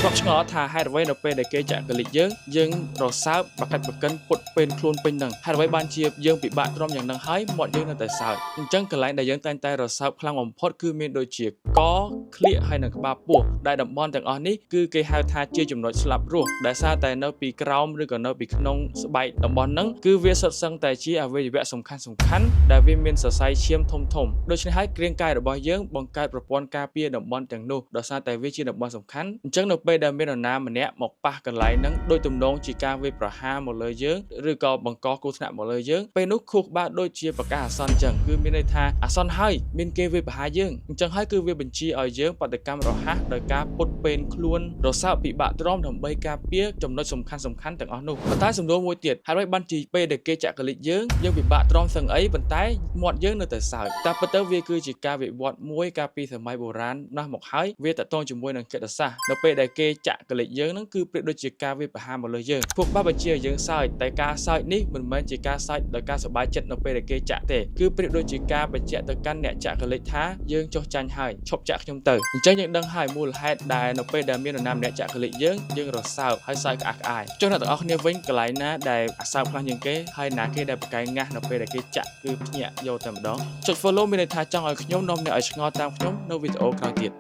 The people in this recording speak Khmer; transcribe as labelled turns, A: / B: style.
A: ស្ងប់ឆ្ងល់ថាហេតុអ្វីនៅពេលដែលគេចាក់កលិចយើងរសើបប្រកាច់ប្រកិនពុតពេលខ្លួនពេញនឹងហេតុអ្វីបានជាយើងពិបាកទ្រាំយ៉ាងនឹងហើយមាត់យើងនៅតែសើចអញ្ចឹងកន្លែងដែលយើងតែងតែរសើបខ្លាំងបំផុតគឺមានដូចជាកក្លៀកហើយនិងក្បាលពោះដែលតំបន់ទាំងអស់នេះគឺគេហៅថាជាចំណុចស្លាប់រស់ដែលសារតែនៅពីក្រោមឬក៏នៅពីក្នុងស្បែកតំបន់ហ្នឹងគឺវាសុទ្ធសឹងតែជាអវយវៈសំខាន់ដែលវាមានសរសៃឈាមធំដូច្នេះហើយរាងកាយរបស់យើងបង្កើតប្រព័ន្ធការពារតំបន់ទាំងនោះដោយសារតែវាជាតំបន់សំខាន់អញ្ចឹងនៅពេលដែលមាននរណាម្នាក់មកប៉ះកន្លែងហ្នឹងដោយទំនងជាការវាយប្រហារមកលើយើងឬក៏បង្កគ្រោះថ្នាក់មកលើយើងពេលនោះខួរក្បាលដូចជាប្រកាសអាសន្នអញ្ចឹងគឺមានន័យថាអាសន្នហើយមានគេវាយប្រហារយើងអញ្ចឹងហើយគឺវាបញ្ជាឲ្យយើងបដកម្មរហ័សដោយការពុតពេនខ្លួនរសើបពិបាកទ្រាំដើម្បីការពារចំណុចសំខាន់ទាំងអស់នោះប៉ុន្តែសំណួរមួយទៀតហើយបានជាពេលដែលគេចាក់កលិចយើងពិបាកទ្រាំសឹងអីប៉ុន្តែមាត់យើងនៅតែសើចតែពិតទៅវាគឺជាការវិវត្តមួយកាលពីសម័យបុរាណណាស់មកហើយវាតកតងជាមួយនឹងចិត្តសាស្ត្រនៅពេលដែលគេចាក់កលិចយើងហ្នឹងគឺប្រៀបដូចជាការវាយប្រហារមកលើយើងពួកបាបញ្ជាឲ្យយើងសើចតែការសើចនេះមិនមែនជាការសើចដោយការសប្បាយចិត្តនៅពេលដែលគេចាក់ទេគឺប្រៀបដូចជាការបញ្ជាក់ទៅកាន់អ្នកចាក់កលិចថាយើងចុះចាញ់ហើយឈប់ចាក់ខ្ញុំទៅអញ្ចឹងយើងដឹងហើយមូលហេតុដែលនៅពេលដែលមាននរណាម្នាក់ចាក់កលិចយើងរសើបហើយសើចក្អាកក្អាយចុះអ្នកទាំងអស់គ្នាវិញកន្លែងណាដែលអាសើបខ្លាំងជាងគេហើយណាគេដែលប្រកែកងាស់នៅពេលដែលគេចាក់គឺភ្ញាក់យកតែម្ដងចុច follow មានន័យថាចង់ឲ្យខ្ញុំនាំអ្នកឲ្យឆ្ងល់តាមខ្ញុំនៅវីដេអូក្រោយទៀត